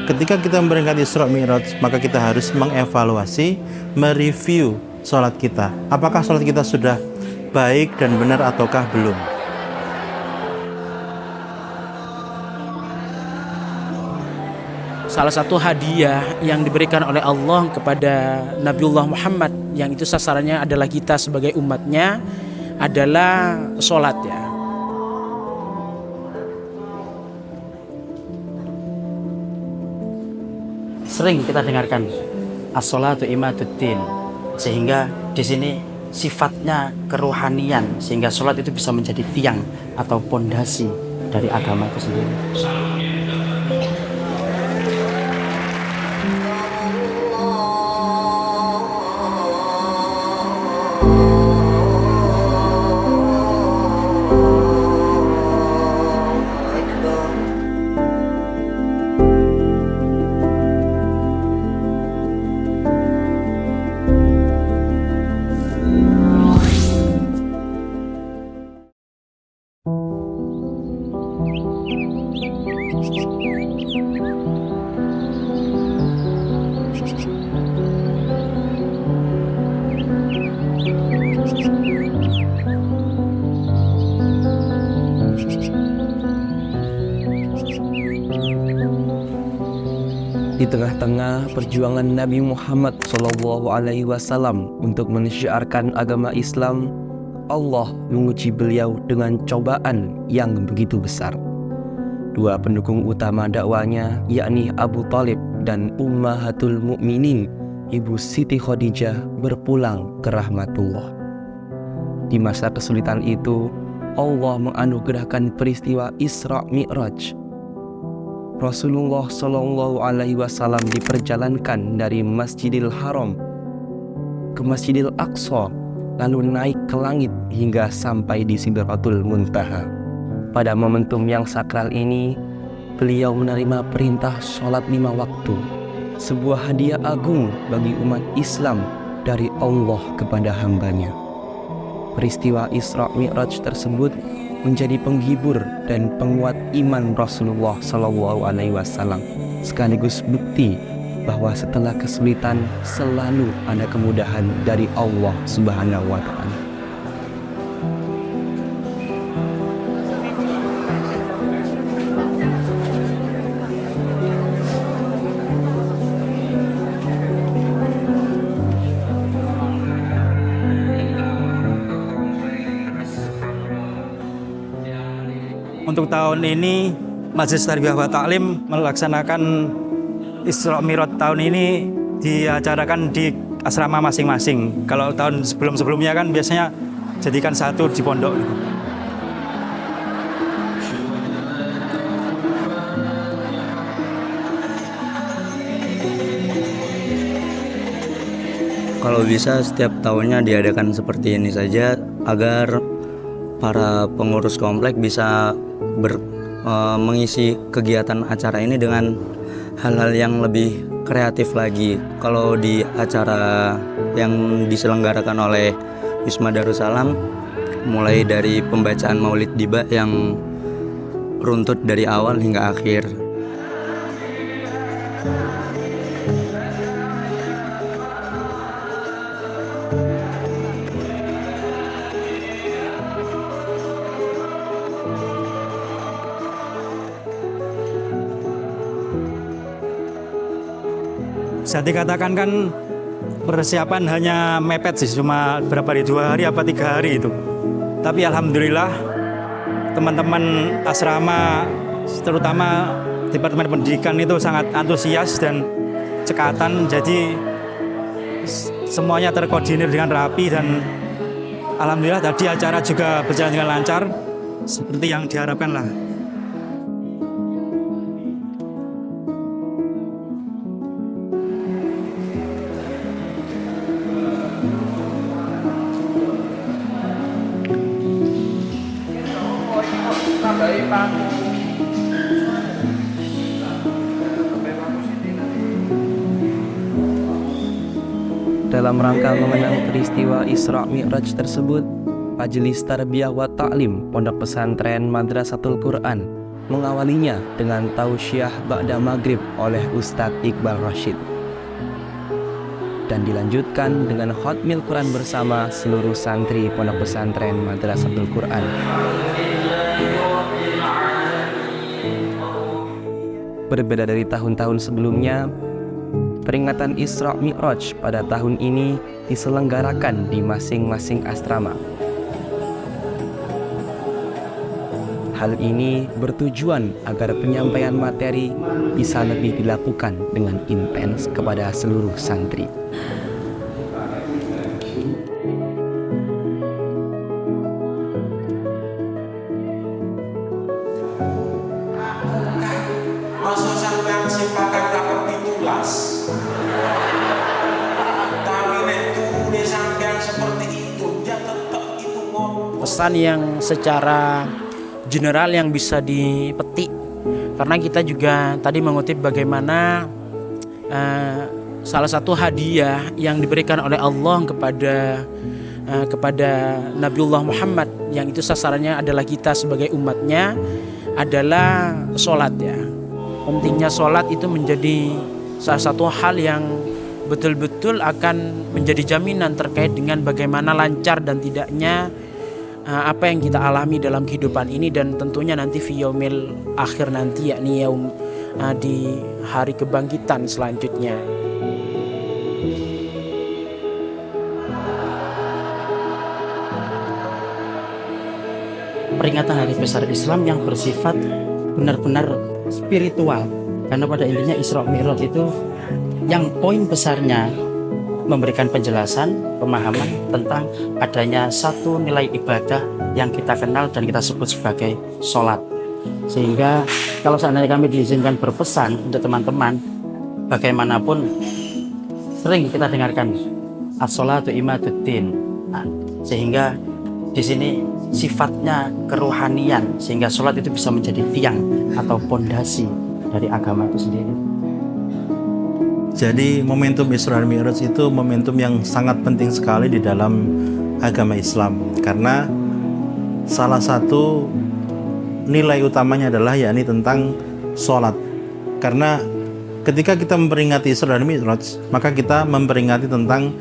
ketika kita memperingati Isra Mi'raj, maka kita harus mengevaluasi, mereview sholat kita. Apakah sholat kita sudah baik dan benar ataukah belum? Salah satu hadiah yang diberikan oleh Allah kepada Nabiullah Muhammad, yang itu sasarannya adalah kita sebagai umatnya, adalah sholat ya. Sering kita dengarkan as-sholatu imaduddin, sehingga di sini sifatnya kerohanian, sehingga sholat itu bisa menjadi tiang atau pondasi dari agama itu sendiri. Di tengah-tengah perjuangan Nabi Muhammad SAW untuk mensyiarkan agama Islam, Allah menguji beliau dengan cobaan yang begitu besar. Dua pendukung utama dakwanya, yakni Abu Thalib dan Ummahatul Mukminin, Ibu Siti Khadijah, berpulang ke rahmatullah. Di masa kesulitan itu, Allah menganugerahkan peristiwa Isra Mi'raj. Rasulullah SAW diperjalankan dari Masjidil Haram ke Masjidil Aqsa, lalu naik ke langit hingga sampai di Sidratul Muntaha. Pada momentum yang sakral ini, beliau menerima perintah sholat 5 waktu, sebuah hadiah agung bagi umat Islam dari Allah kepada hambanya. Peristiwa Isra Mi'raj tersebut menjadi penghibur dan penguat iman Rasulullah SAW, sekaligus bukti bahwa setelah kesulitan selalu ada kemudahan dari Allah Subhanahu wa Ta'ala. Untuk tahun ini Majelis Tarbiyah wa Ta'lim melaksanakan Isra Mi'raj tahun ini diacarakan di asrama masing-masing. Kalau tahun sebelum-sebelumnya kan biasanya jadikan satu di pondok. Kalau bisa setiap tahunnya diadakan seperti ini saja agar para pengurus komplek bisa mengisi kegiatan acara ini dengan hal-hal yang lebih kreatif lagi. Kalau di acara yang diselenggarakan oleh Wisma Darussalam, mulai dari pembacaan Maulid Diba yang runtut dari awal hingga akhir. Bisa dikatakan kan persiapan hanya mepet sih, cuma berapa hari, 2 hari apa 3 hari itu. Tapi alhamdulillah teman-teman asrama, terutama Departemen Pendidikan itu sangat antusias dan cekatan, jadi semuanya terkoordinir dengan rapi dan alhamdulillah tadi acara juga berjalan dengan lancar seperti yang diharapkan lah. Dalam rangka mengenang peristiwa Isra Mi'raj tersebut, Majelis Tarbiyah wa Ta'lim Pondok Pesantren Madrasatul Quran mengawalinya dengan tausiah ba'da maghrib oleh Ustadz Iqbal Rashid. Dan dilanjutkan dengan khatmil Quran bersama seluruh santri Pondok Pesantren Madrasatul Quran. Berbeda dari tahun-tahun sebelumnya, peringatan Isra Mi'raj pada tahun ini diselenggarakan di masing-masing asrama. Hal ini bertujuan agar penyampaian materi bisa lebih dilakukan dengan intens kepada seluruh santri. Masa sampean simpakan dapat ditulas. Tapi nek turune sampean seperti itu, ya tetap itu ngomong. Pesan yang secara general yang bisa dipetik, karena kita juga tadi mengutip bagaimana salah satu hadiah yang diberikan oleh Allah kepada Nabiullah Muhammad, yang itu sasarannya adalah kita sebagai umatnya, adalah sholat ya. Pentingnya sholat itu menjadi salah satu hal yang betul-betul akan menjadi jaminan terkait dengan bagaimana lancar dan tidaknya apa yang kita alami dalam kehidupan ini, dan tentunya nanti fi yaumil akhir nanti, yakni yaum di hari kebangkitan selanjutnya. Peringatan hari besar Islam yang bersifat benar-benar spiritual, karena pada intinya Isra Mi'raj itu yang poin besarnya memberikan penjelasan, pemahaman tentang adanya satu nilai ibadah yang kita kenal dan kita sebut sebagai sholat. Sehingga kalau seandainya kami diizinkan berpesan untuk teman-teman, bagaimanapun sering kita dengarkan as-sholatu imaduddin. Sehingga di sini sifatnya kerohanian, sehingga sholat itu bisa menjadi tiang atau pondasi dari agama itu sendiri. Jadi momentum Isra Mi'raj itu momentum yang sangat penting sekali di dalam agama Islam, karena salah satu nilai utamanya adalah yakni tentang sholat. Karena ketika kita memperingati Isra Mi'raj, maka kita memperingati tentang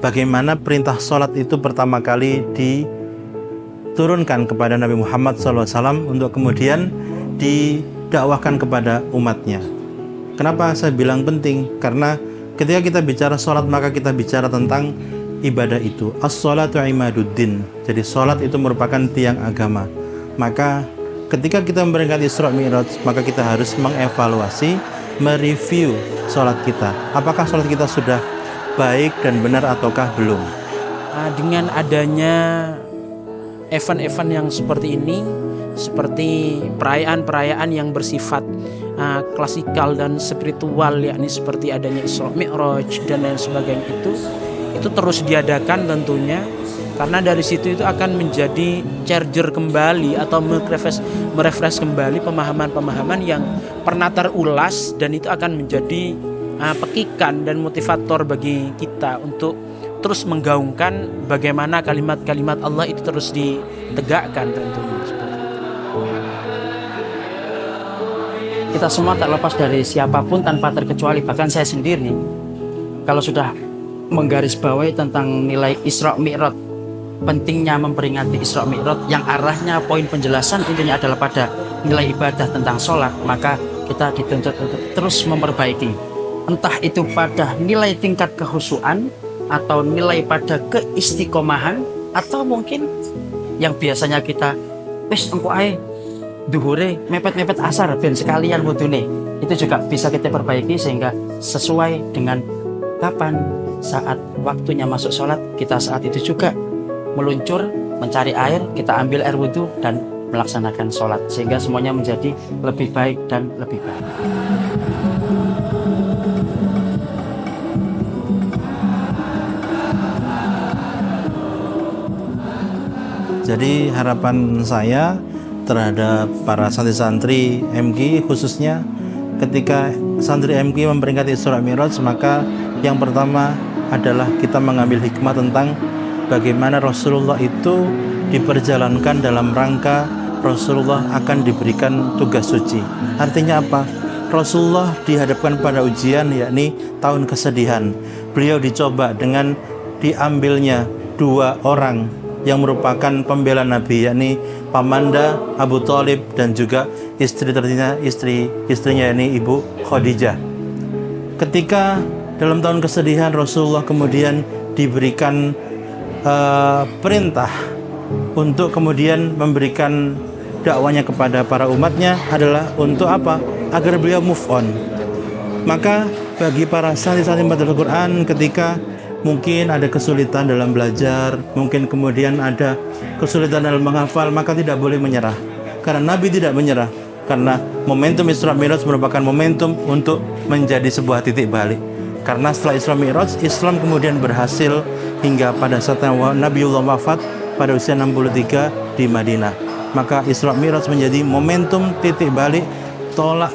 bagaimana perintah sholat itu pertama kali diturunkan kepada Nabi Muhammad SAW untuk kemudian didakwahkan kepada umatnya. Kenapa saya bilang penting? Karena ketika kita bicara sholat, maka kita bicara tentang ibadah itu. As-sholatu imaduddin. Jadi sholat itu merupakan tiang agama. Maka ketika kita memperingati Isra Mi'raj, maka kita harus mengevaluasi, mereview sholat kita. Apakah sholat kita sudah baik dan benar ataukah belum? Dengan adanya event-event yang seperti ini, seperti perayaan-perayaan yang bersifat klasikal dan spiritual, yakni seperti adanya Isra Mi'raj dan lain sebagainya, itu terus diadakan tentunya, karena dari situ itu akan menjadi charger kembali atau merefresh kembali pemahaman-pemahaman yang pernah terulas, dan itu akan menjadi pekikan dan motivator bagi kita untuk terus menggaungkan bagaimana kalimat-kalimat Allah itu terus ditegakkan tentunya. Kita semua tak lepas dari siapapun tanpa terkecuali, bahkan saya sendiri, kalau sudah menggarisbawahi tentang nilai Isra Mi'raj, pentingnya memperingati Isra Mi'raj yang arahnya poin penjelasan intinya adalah pada nilai ibadah tentang sholat, maka kita dituntut untuk terus memperbaiki, entah itu pada nilai tingkat kehusuan atau nilai pada keistiqomahan, atau mungkin yang biasanya kita wis engko ae duhure mepet-mepet asar ben sekalian wudune, itu juga bisa kita perbaiki sehingga sesuai dengan kapan saat waktunya masuk sholat, kita saat itu juga meluncur mencari air, kita ambil air wudhu dan melaksanakan sholat, sehingga semuanya menjadi lebih baik dan lebih baik. Jadi harapan saya terhadap para santri-santri MG khususnya, ketika santri MG memperingati Isra Mi'raj, maka yang pertama adalah kita mengambil hikmah tentang bagaimana Rasulullah itu diperjalankan dalam rangka Rasulullah akan diberikan tugas suci. Artinya apa? Rasulullah dihadapkan pada ujian, yakni tahun kesedihan. Beliau dicoba dengan diambilnya 2 orang yang merupakan pembela Nabi, yakni Pamanda Abu Thalib dan juga istrinya yakni Ibu Khadijah. Ketika dalam tahun kesedihan, Rasulullah kemudian diberikan perintah untuk kemudian memberikan dakwanya kepada para umatnya adalah untuk apa? Agar beliau move on. Maka bagi para santri-santri Madrasah Quran, ketika mungkin ada kesulitan dalam belajar, mungkin kemudian ada kesulitan dalam menghafal, maka tidak boleh menyerah. Karena Nabi tidak menyerah. Karena momentum Isra Mi'raj merupakan momentum untuk menjadi sebuah titik balik. Karena setelah Isra Mi'raj, Islam kemudian berhasil hingga pada saat Nabiullah wafat pada usia 63 di Madinah. Maka Isra Mi'raj menjadi momentum titik balik, tolak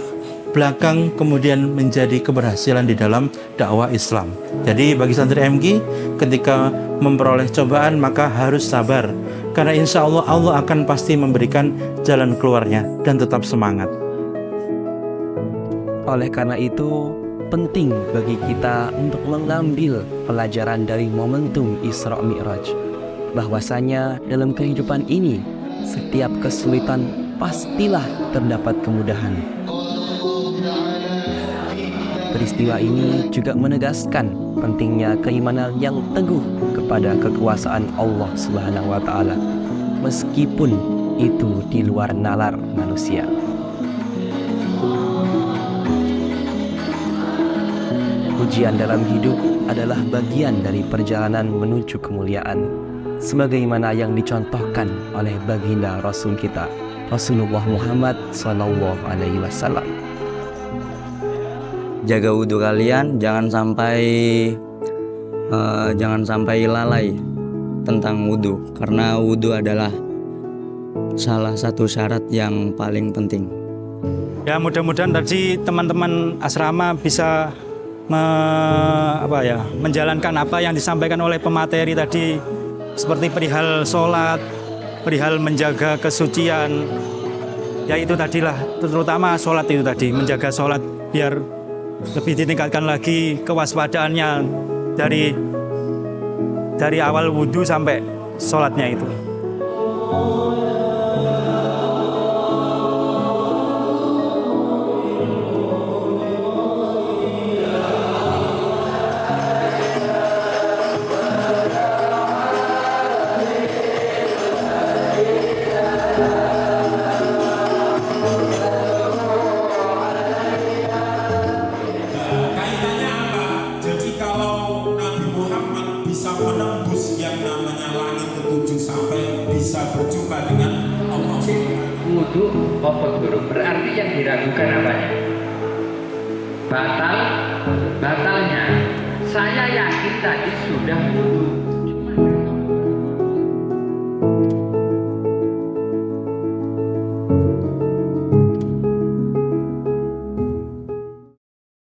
belakang kemudian menjadi keberhasilan di dalam dakwah Islam. Jadi bagi santri MG, ketika memperoleh cobaan maka harus sabar. Karena insya Allah Allah akan pasti memberikan jalan keluarnya dan tetap semangat. Oleh karena itu, penting bagi kita untuk mengambil pelajaran dari momentum Isra Mi'raj, bahwasanya dalam kehidupan ini setiap kesulitan pastilah terdapat kemudahan. Peristiwa ini juga menegaskan pentingnya keimanan yang teguh kepada kekuasaan Allah Subhanahu wa taala, meskipun itu di luar nalar manusia. Ujian dalam hidup adalah bagian dari perjalanan menuju kemuliaan, sebagaimana yang dicontohkan oleh baginda Rasul kita, Rasulullah Muhammad SAW. Jaga wudhu kalian, jangan sampai lalai tentang wudhu, karena wudhu adalah salah satu syarat yang paling penting. Ya, mudah-mudahan tadi teman-teman asrama bisa menjalankan apa yang disampaikan oleh pemateri tadi, seperti perihal sholat, perihal menjaga kesucian. Ya itu tadilah, terutama sholat itu tadi, menjaga sholat biar lebih ditingkatkan lagi kewaspadaannya dari awal wudhu sampai sholatnya itu. Kaitannya apa? Jadi kalau Nabi Muhammad bisa menembus yang namanya langit ketujuh sampai bisa berjumpa dengan Allah. Wudhu apa guru? Berarti yang diragukan apanya? Batalnya. Saya yakin tadi sudah wudhu.